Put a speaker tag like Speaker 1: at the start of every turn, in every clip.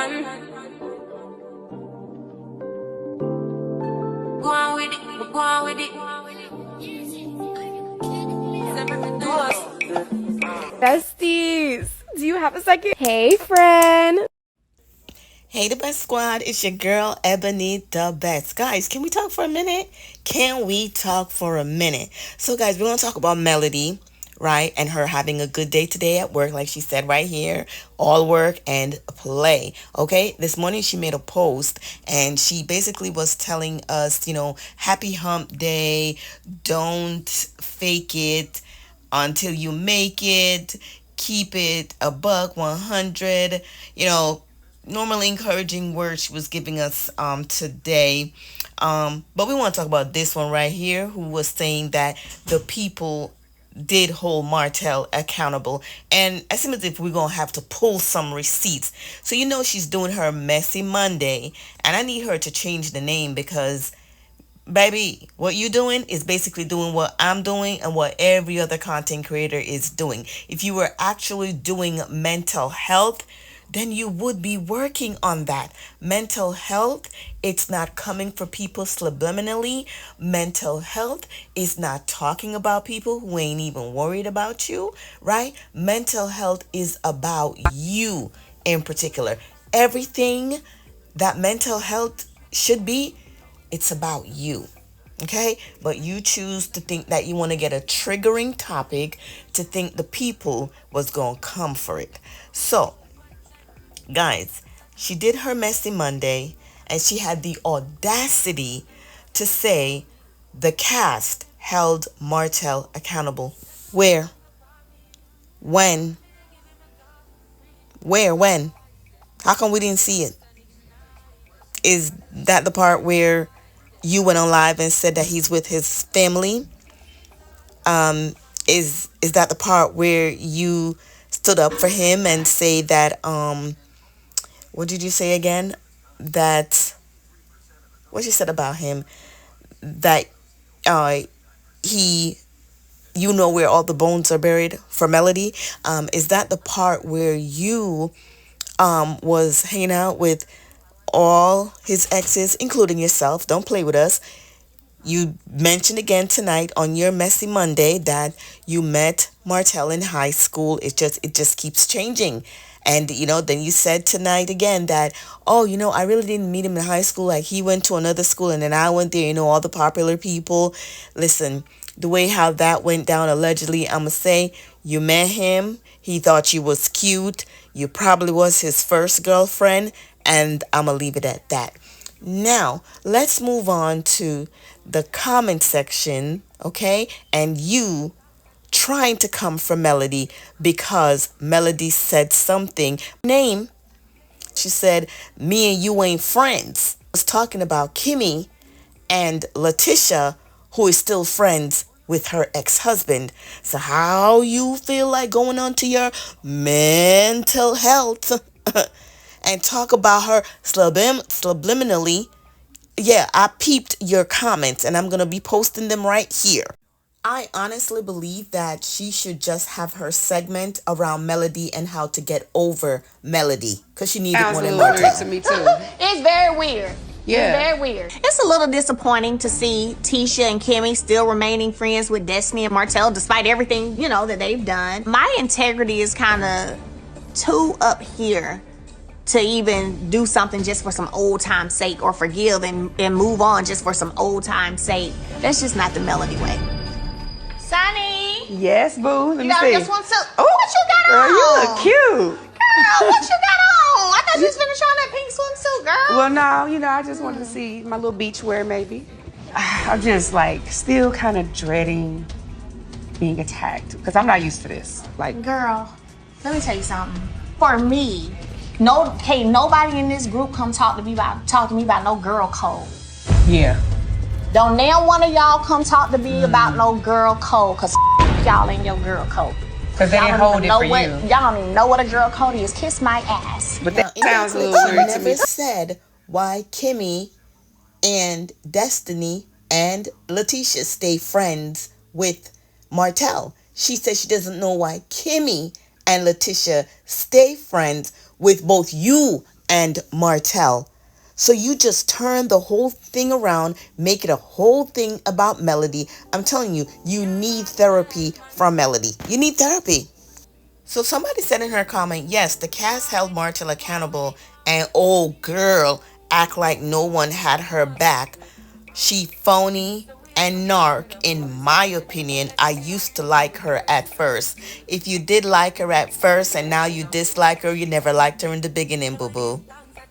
Speaker 1: man. Go on with it, go on with it.
Speaker 2: Besties, do you have a second? Hey, friend.
Speaker 3: Hey, the best squad. It's your girl, Ebony the Best. Guys, can we talk for a minute? Can we talk for a minute? So, guys, we're going to talk about Melody, right? And her having a good day today at work, like she said right here. All work and play. Okay? This morning she made a post and she basically was telling us, happy hump day. Don't fake it until you make it. Keep it a buck 100. Normally encouraging words she was giving us today. But we want to talk about this one right here, who was saying that the people did hold Martell accountable. And it seems as if we're going to have to pull some receipts. So she's doing her Messy Monday. And I need her to change the name because, baby, what you doing is basically doing what I'm doing and what every other content creator is doing. If you were actually doing mental health, then you would be working on that. Mental health, it's not coming for people subliminally. Mental health is not talking about people who ain't even worried about you, right? Mental health is about you in particular. Everything that mental health should be, it's about you. Okay? But you choose to think that you want to get a triggering topic to think the people was going to come for it. So, guys, she did her Messy Monday and she had the audacity to say the cast held Martell accountable. Where? When? Where? When? How come we didn't see it? Is that the part where you went on live and said that he's with his family? Is that the part where you stood up for him and say that what did you say again? That what you said about him, that uh he where all the bones are buried for Melody. Is that the part where you was hanging out with all his exes, including yourself? Don't play with us. You mentioned again tonight on your Messy Monday that you met Martell in high school. It just keeps changing. And then you said tonight again that, oh, I really didn't meet him in high school. Like, he went to another school and then I went there, all the popular people. Listen, the way how that went down allegedly, I'ma say you met him, he thought you was cute, you probably was his first girlfriend, and I'ma leave it at that. Now, let's move on to the comment section, okay? And you trying to come for Melody because Melody said something. Name, she said, me and you ain't friends. I was talking about Kimmy and Letitia, who is still friends with her ex-husband. So how you feel like going on to your mental health and talk about her subliminally? Yeah, I peeped your comments and I'm going to be posting them right here. I honestly believe that she should just have her segment around Melody and how to get over Melody because she needed
Speaker 4: Sounds
Speaker 3: one
Speaker 4: a
Speaker 3: in
Speaker 4: little
Speaker 3: more
Speaker 4: weird
Speaker 3: time.
Speaker 4: to me too.
Speaker 5: It's very weird.
Speaker 4: Yeah.
Speaker 5: It's very weird. It's a little disappointing to see Tisha and Kimmy still remaining friends with Destiny and Martell despite everything, that they've done. My integrity is kind of too up here to even do something just for some old time's sake or forgive and move on just for some old time's sake. That's just not the Melody way. Sunny!
Speaker 4: Yes, boo. Let me
Speaker 5: got
Speaker 4: see.
Speaker 5: this one too. Oh, what you got
Speaker 4: Girl,
Speaker 5: on?
Speaker 4: you look cute.
Speaker 5: Girl, what you got on? I thought you was finna show that pink swimsuit, girl.
Speaker 4: Well, no, I just wanted to see my little beach wear maybe. I'm just still kind of dreading being attacked because I'm not used to this.
Speaker 5: Girl, let me tell you something. For me, nobody in this group come talk to me about no girl code.
Speaker 4: Yeah.
Speaker 5: Don't now one of y'all come talk to me about no girl code, cause y'all ain't your girl code.
Speaker 4: Because they didn't hold it for you.
Speaker 5: Y'all don't even know what a girl code is. Kiss my ass.
Speaker 4: But
Speaker 3: Now,
Speaker 4: that sounds a
Speaker 3: in the
Speaker 4: little
Speaker 3: clip, she
Speaker 4: weird to
Speaker 3: never
Speaker 4: me.
Speaker 3: said why Kimmy and Destiny and Letitia stay friends with Martell. She said she doesn't know why Kimmy and Letitia stay friends with both you and Martell. So you just turn the whole thing around, make it a whole thing about Melody. I'm telling you, you need therapy from Melody. You need therapy. So somebody said in her comment, yes, the cast held Martell accountable and oh girl, act like no one had her back. She phony and narc in my opinion. I used to like her at first. If you did like her at first and now you dislike her, you never liked her in the beginning, boo boo.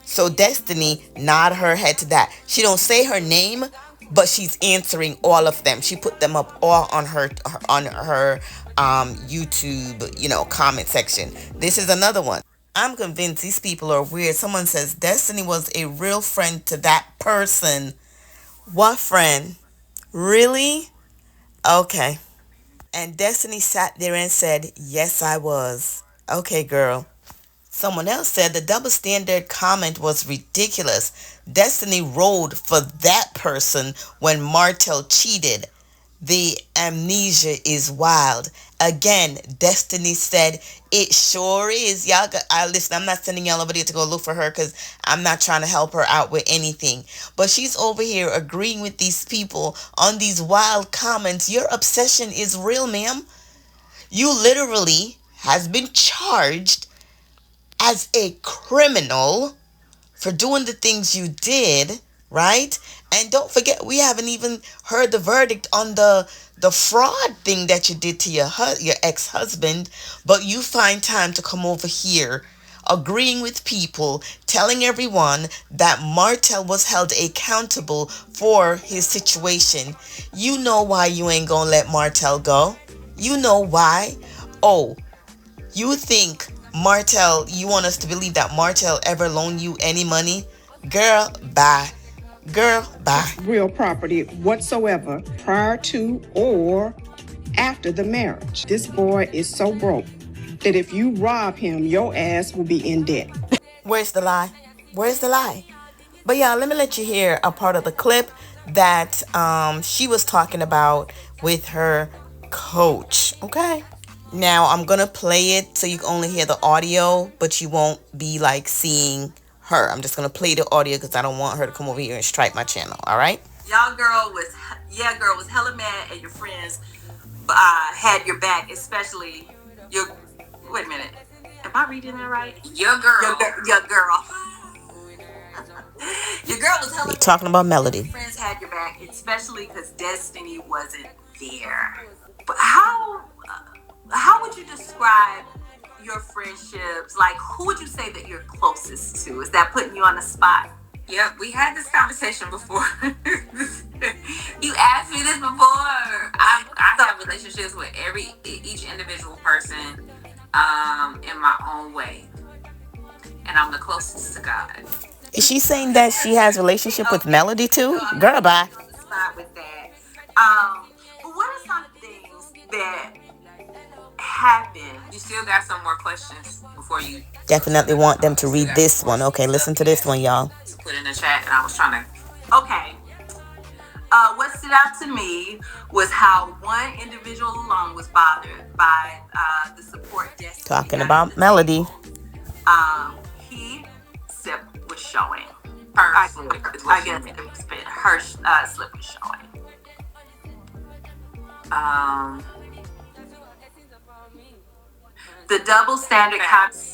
Speaker 3: So Destiny nod her head to that. She don't say her name, but she's answering all of them. She put them up all on her YouTube, comment section. This is another one. I'm convinced these people are weird. Someone says Destiny was a real friend to that person. What friend? Really? Okay. And Destiny sat there and said, yes, I was. Okay, girl. Someone else said the double standard comment was ridiculous. Destiny rolled for that person when Martell cheated. The amnesia is wild. Again, Destiny said it sure is. Y'all got, listen, I'm not sending y'all over there to go look for her because I'm not trying to help her out with anything. But she's over here agreeing with these people on these wild comments. Your obsession is real, ma'am. You literally has been charged as a criminal for doing the things you did, right? And don't forget, we haven't even heard the verdict on the fraud thing that you did to your ex-husband, but you find time to come over here agreeing with people, telling everyone that Martell was held accountable for his situation. You know why you ain't gonna let Martell go. You know why. Oh, you think Martell, you want us to believe that Martell ever loaned you any money? Girl, bye. Girl, bye.
Speaker 6: Real property whatsoever prior to or after the marriage. This boy is so broke that if you rob him, your ass will be in debt.
Speaker 3: Where's the lie? Where's the lie? But yeah, let me let you hear a part of the clip that she was talking about with her coach. Okay? Now I'm gonna play it so you can only hear the audio, but you won't be like seeing her. I'm just gonna play the audio because I don't want her to come over here and strike my channel. All right?
Speaker 1: Girl was hella mad at your friends had your back, especially your. Wait a minute, am I reading that right? Your girl. Your girl was hella.
Speaker 3: Talking about Melody.
Speaker 1: Your friends had your back, especially because Destiny wasn't there. But how would you describe your friendships? Like, who would you say that you're closest to? Is that putting you on the spot? Yep, we had this conversation before. You asked me this before. I have relationships with each individual person in my own way. And I'm the closest to God.
Speaker 3: Is she saying that she has a relationship with Melody too? Girl, bye.
Speaker 1: With that. But what are some things that happen? You still got some more questions before you
Speaker 3: Definitely want them to read this one. Okay, listen to this one, y'all.
Speaker 1: Put in the chat, and I was trying to. Okay. What stood out to me was how one individual alone was bothered by the support Destiny.
Speaker 3: Talking about Melody.
Speaker 1: He slip was showing. I guess her slip was showing. The double standard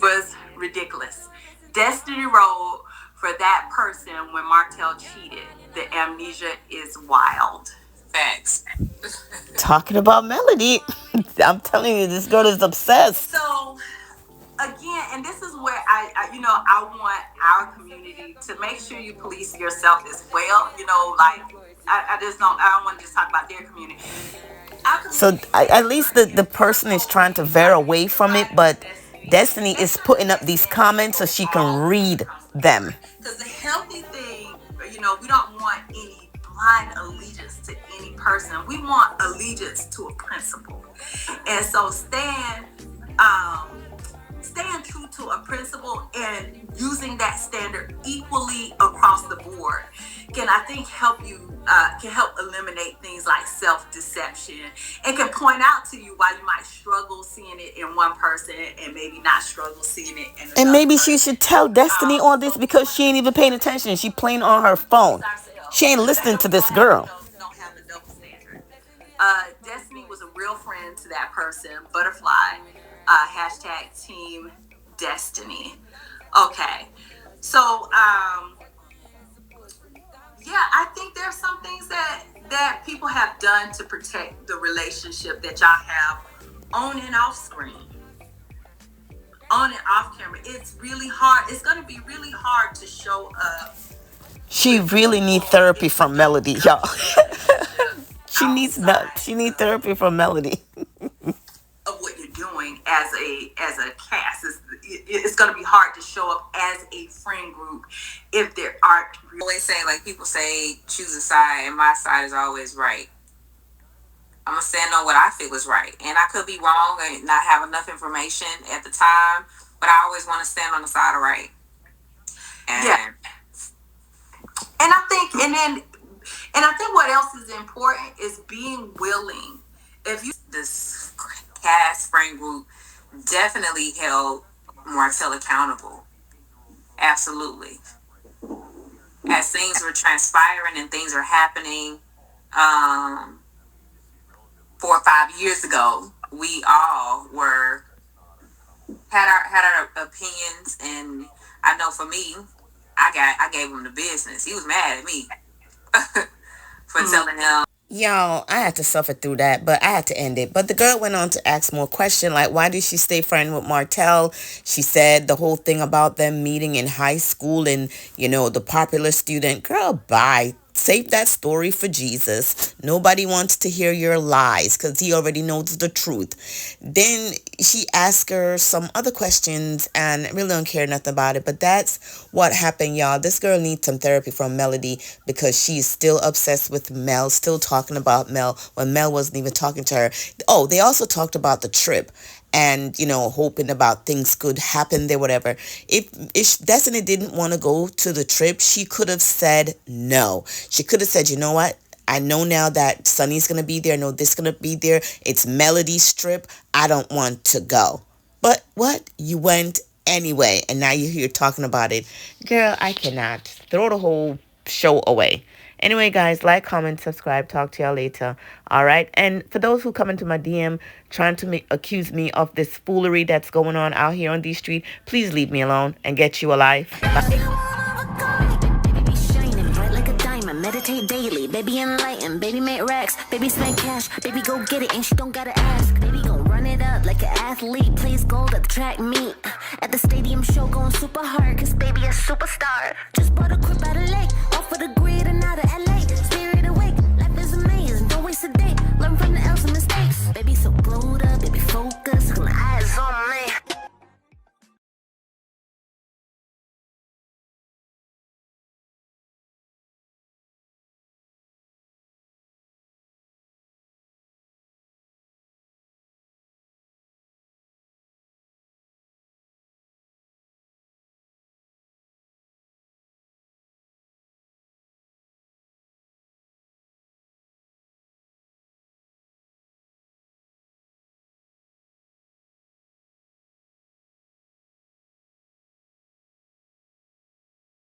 Speaker 1: was ridiculous. Destiny rolled for that person when Martell cheated. The amnesia is wild. Facts.
Speaker 3: Talking about Melody. I'm telling you, this girl is obsessed.
Speaker 1: So, again, and this is where I want our community to make sure you police yourself as well. I don't want to just talk about their community.
Speaker 3: So at least the person is trying to veer away from it, but Destiny is putting up these comments so she can read them.
Speaker 1: Because the healthy thing, we don't want any blind allegiance to any person. We want allegiance to a principle. And so staying true to to a principal and using that standard equally across the board can, I think, help eliminate things like self-deception, and can point out to you why you might struggle seeing it in one person and maybe not struggle seeing it in another
Speaker 3: And maybe
Speaker 1: person.
Speaker 3: she should tell Destiny all this because she ain't even paying attention. She playing on her phone. She ain't listening to this girl.
Speaker 1: Don't have the double standard. Destiny was a real friend to that person. Butterfly, hashtag Team Destiny. Okay, so yeah, I think there's some things that people have done to protect the relationship that y'all have on and off screen, on and off camera. It's really hard. It's going to be really hard to show up.
Speaker 3: She really needs therapy from Melody, y'all. She needs therapy from Melody.
Speaker 1: Of what you're doing as a cast, it's going to be hard to show up as a friend group if there aren't.
Speaker 7: I always say, like people say, choose a side, and my side is always right. I'm gonna stand on what I feel is right, and I could be wrong and not have enough information at the time, but I always want to stand on the side of right. And
Speaker 1: yeah, and I think what else is important is being willing. If you
Speaker 7: this cast friend group definitely held Martell accountable. Absolutely. As things were transpiring and things are happening, 4 or 5 years ago, we all had our opinions, and I know for me, I gave him the business. He was mad at me for telling him.
Speaker 3: Y'all, I had to suffer through that, but I had to end it. But the girl went on to ask more questions, like why did she stay friend with Martell? She said the whole thing about them meeting in high school and, the popular student. Girl, bye. Save that story for Jesus. Nobody wants to hear your lies because he already knows the truth. Then she asked her some other questions and I really don't care nothing about it. But that's what happened, y'all. This girl needs some therapy from Melody because she's still obsessed with Mel, still talking about Mel when Mel wasn't even talking to her. Oh, they also talked about the trip and, hoping about things could happen there, whatever. If Destiny didn't want to go to the trip, she could have said no. She could have said, you know what? I know now that Sunny's going to be there. I know this is going to be there. It's Melody's trip. I don't want to go. But what? You went anyway. And now you're here talking about it. Girl, I cannot. Throw the whole show away. Anyway, guys, like, comment, subscribe. Talk to y'all later. All right. And for those who come into my DM trying to accuse me of this foolery that's going on out here on these streets, please leave me alone and get you a life.
Speaker 8: Meditate daily, baby enlighten, baby make racks, baby spend cash, baby go get it and she don't gotta ask. Baby gon' run it up like an athlete, plays gold at the track meet. At the stadium show going super hard, cause baby a superstar. Just bought a crib out of lake, off of the grid and out of LA.